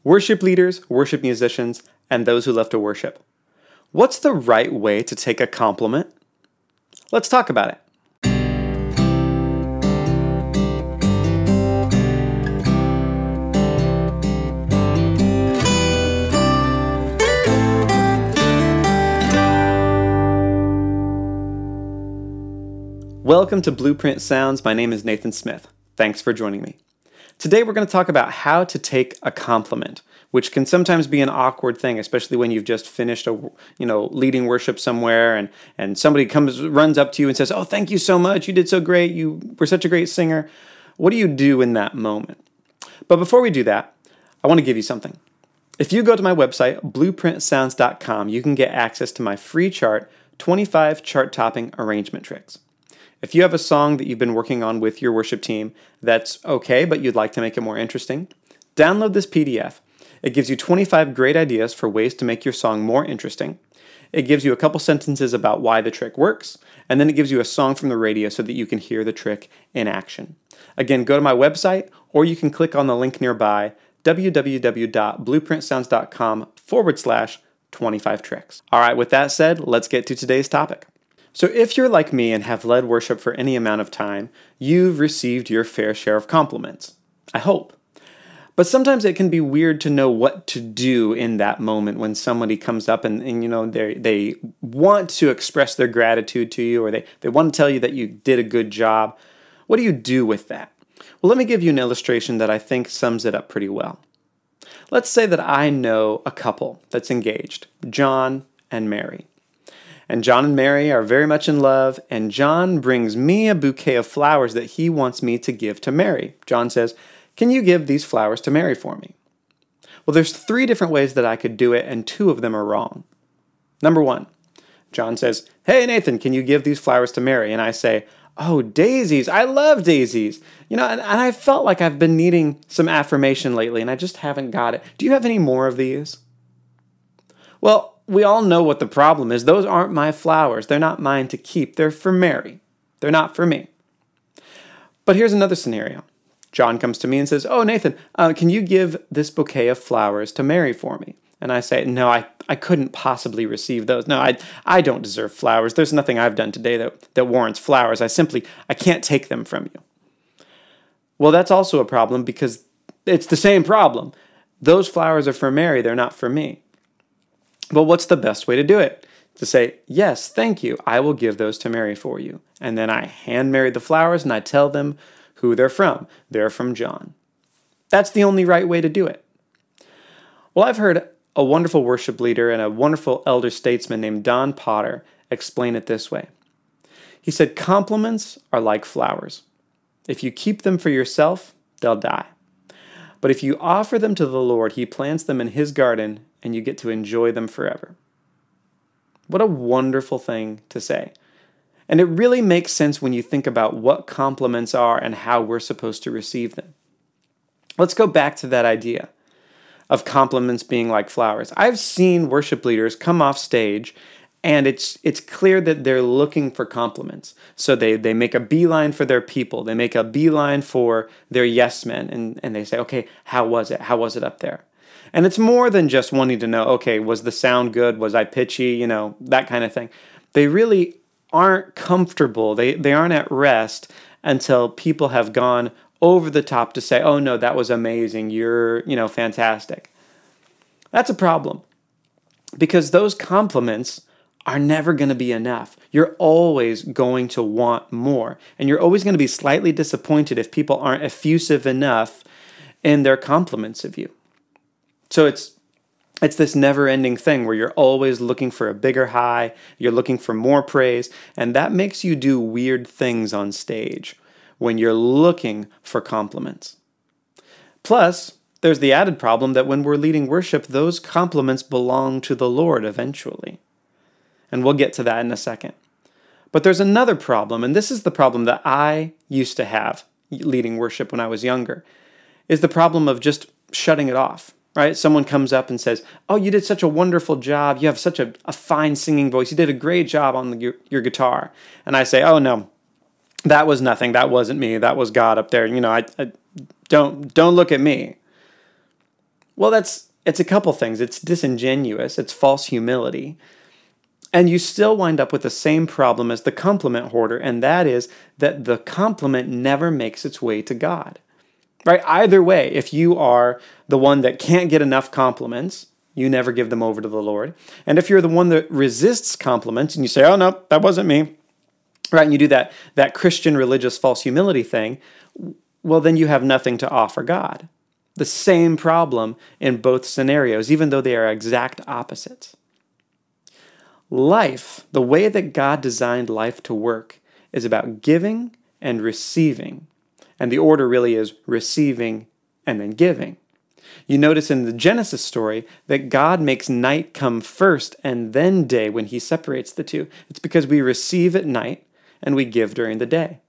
worship leaders, worship musicians, and those who love to worship. What's the right way to take a compliment? Let's talk about it. Welcome to Blueprint Sounds. My name is Nathan Smith. Thanks for joining me. Today we're going to talk about how to take a compliment, which can sometimes be an awkward thing, especially when you've just finished leading worship somewhere and somebody runs up to you and says, "Oh, thank you so much. You did so great. You were such a great singer." What do you do in that moment? But before we do that, I want to give you something. If you go to my website, blueprintsounds.com, you can get access to my free chart, 25 chart-topping arrangement tricks. If you have a song that you've been working on with your worship team that's okay, but you'd like to make it more interesting, download this PDF. It gives you 25 great ideas for ways to make your song more interesting. It gives you a couple sentences about why the trick works, and then it gives you a song from the radio so that you can hear the trick in action. Again, go to my website, or you can click on the link nearby, www.blueprintsounds.com/25 tricks. All right, with that said, let's get to today's topic. So if you're like me and have led worship for any amount of time, you've received your fair share of compliments. I hope. But sometimes it can be weird to know what to do in that moment when somebody comes up and they want to express their gratitude to you, or they want to tell you that you did a good job. What do you do with that? Well, let me give you an illustration that I think sums it up pretty well. Let's say that I know a couple that's engaged, John and Mary. And John and Mary are very much in love, and John brings me a bouquet of flowers that he wants me to give to Mary. John says, "Can you give these flowers to Mary for me?" Well, there's 3 different ways that I could do it, and 2 of them are wrong. Number 1, John says, "Hey, Nathan, can you give these flowers to Mary?" And I say, "Oh, daisies, I love daisies. And I felt like I've been needing some affirmation lately, and I just haven't got it. Do you have any more of these?" Well, we all know what the problem is. Those aren't my flowers. They're not mine to keep. They're for Mary. They're not for me. But here's another scenario. John comes to me and says, "Oh, Nathan, can you give this bouquet of flowers to Mary for me?" And I say, "No, I couldn't possibly receive those. No, I don't deserve flowers. There's nothing I've done today that warrants flowers. I can't take them from you." Well, that's also a problem because it's the same problem. Those flowers are for Mary. They're not for me. But what's the best way to do it? To say, "Yes, thank you. I will give those to Mary for you." And then I hand Mary the flowers and I tell them who they're from. They're from John. That's the only right way to do it. Well, I've heard a wonderful worship leader and a wonderful elder statesman named Don Potter explain it this way. He said, "Compliments are like flowers. If you keep them for yourself, they'll die. But if you offer them to the Lord, He plants them in His garden and you get to enjoy them forever." What a wonderful thing to say. And it really makes sense when you think about what compliments are and how we're supposed to receive them. Let's go back to that idea of compliments being like flowers. I've seen worship leaders come off stage and it's clear that they're looking for compliments. So they make a beeline for their people. They make a beeline for their yes men and they say, "Okay, how was it? How was it up there?" And it's more than just wanting to know, okay, was the sound good? Was I pitchy? That kind of thing. They really aren't comfortable. They aren't at rest until people have gone over the top to say, "Oh no, that was amazing. You're, fantastic." That's a problem because those compliments are never going to be enough. You're always going to want more. And you're always going to be slightly disappointed if people aren't effusive enough in their compliments of you. So it's this never-ending thing where you're always looking for a bigger high, you're looking for more praise, and that makes you do weird things on stage when you're looking for compliments. Plus, there's the added problem that when we're leading worship, those compliments belong to the Lord eventually. And we'll get to that in a second. But there's another problem, and this is the problem that I used to have leading worship when I was younger, is the problem of just shutting it off. Right? Someone comes up and says, "Oh, you did such a wonderful job. You have such a fine singing voice. You did a great job on your guitar." And I say, "Oh, no, that was nothing. That wasn't me. That was God up there. I don't look at me." Well, it's a couple things. It's disingenuous, it's false humility, and you still wind up with the same problem as the compliment hoarder, and that is that the compliment never makes its way to God. Right? Either way, if you are the one that can't get enough compliments, you never give them over to the Lord. And if you're the one that resists compliments and you say, oh no, that wasn't me, right? And you do that Christian religious false humility thing, well, then you have nothing to offer God. The same problem in both scenarios, even though they are exact opposites. Life, the way that God designed life to work, is about giving and receiving. And the order really is receiving and then giving. You notice in the Genesis story that God makes night come first and then day when he separates the two. It's because we receive at night and we give during the day.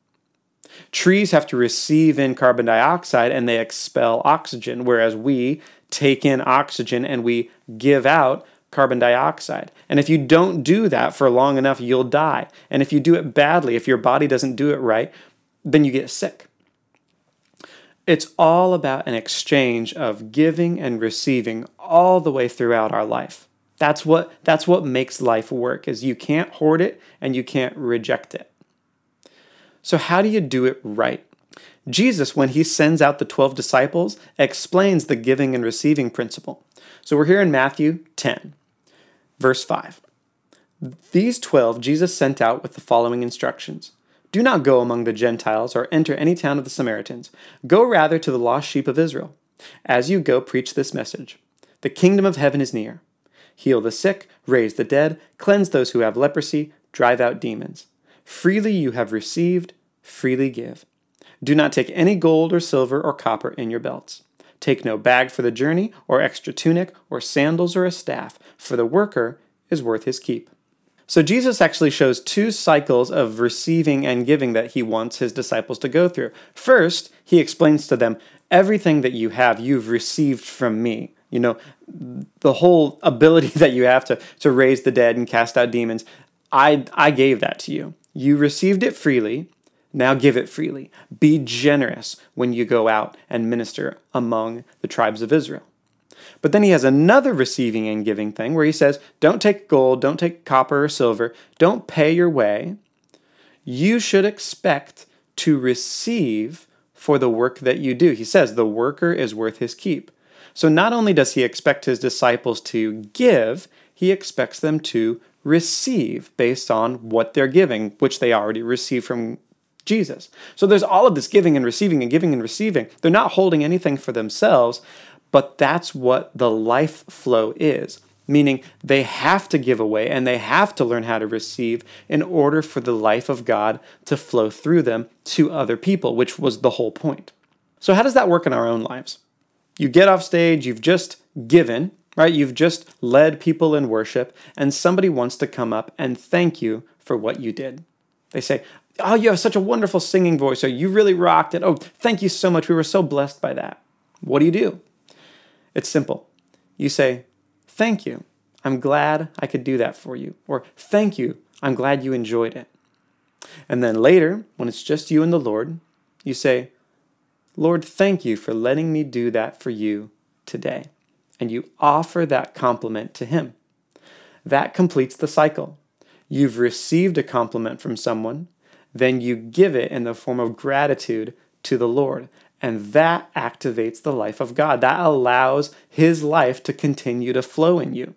Trees have to receive in carbon dioxide and they expel oxygen, whereas we take in oxygen and we give out carbon dioxide. And if you don't do that for long enough, you'll die. And if you do it badly, if your body doesn't do it right, then you get sick. It's all about an exchange of giving and receiving all the way throughout our life. That's what makes life work, is you can't hoard it and you can't reject it. So how do you do it right? Jesus, when he sends out the 12 disciples, explains the giving and receiving principle. So we're here in Matthew 10, verse 5. These 12 Jesus sent out with the following instructions. Do not go among the Gentiles or enter any town of the Samaritans. Go rather to the lost sheep of Israel. As you go, preach this message. The kingdom of heaven is near. Heal the sick, raise the dead, cleanse those who have leprosy, drive out demons. Freely you have received, freely give. Do not take any gold or silver or copper in your belts. Take no bag for the journey, or extra tunic, or sandals, or a staff, for the worker is worth his keep. So Jesus actually shows two cycles of receiving and giving that he wants his disciples to go through. First, he explains to them, everything that you have, you've received from me. You know, the whole ability that you have to raise the dead and cast out demons, I gave that to you. You received it freely, now give it freely. Be generous when you go out and minister among the tribes of Israel. But then he has another receiving and giving thing where he says, don't take gold, don't take copper or silver, don't pay your way. You should expect to receive for the work that you do. He says the worker is worth his keep. So not only does he expect his disciples to give, he expects them to receive based on what they're giving, which they already received from Jesus. So there's all of this giving and receiving and giving and receiving. They're not holding anything for themselves, but that's what the life flow is, meaning they have to give away and they have to learn how to receive in order for the life of God to flow through them to other people, which was the whole point. So how does that work in our own lives? You get off stage, you've just given, right? You've just led people in worship, and somebody wants to come up and thank you for what you did. They say, oh, you have such a wonderful singing voice, or you really rocked it. Oh, thank you so much. We were so blessed by that. What do? It's simple. You say, thank you. I'm glad I could do that for you. Or thank you. I'm glad you enjoyed it. And then later, when it's just you and the Lord, you say, Lord, thank you for letting me do that for you today. And you offer that compliment to him. That completes the cycle. You've received a compliment from someone, then you give it in the form of gratitude to the Lord. And that activates the life of God. That allows his life to continue to flow in you.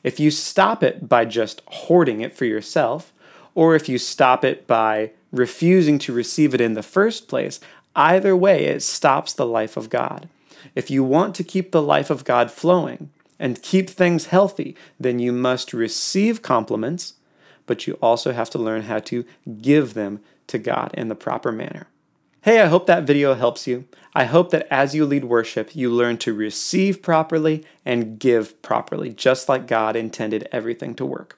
If you stop it by just hoarding it for yourself, or if you stop it by refusing to receive it in the first place, either way, it stops the life of God. If you want to keep the life of God flowing and keep things healthy, then you must receive compliments, but you also have to learn how to give them to God in the proper manner. Hey, I hope that video helps you. I hope that as you lead worship, you learn to receive properly and give properly, just like God intended everything to work.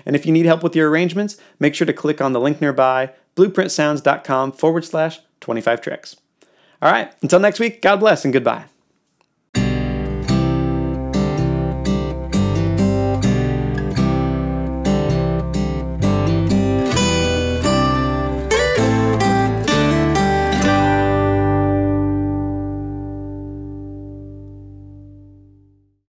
And if you need help with your arrangements, make sure to click on the link nearby, blueprintsounds.com/25tricks. All right, until next week, God bless and goodbye.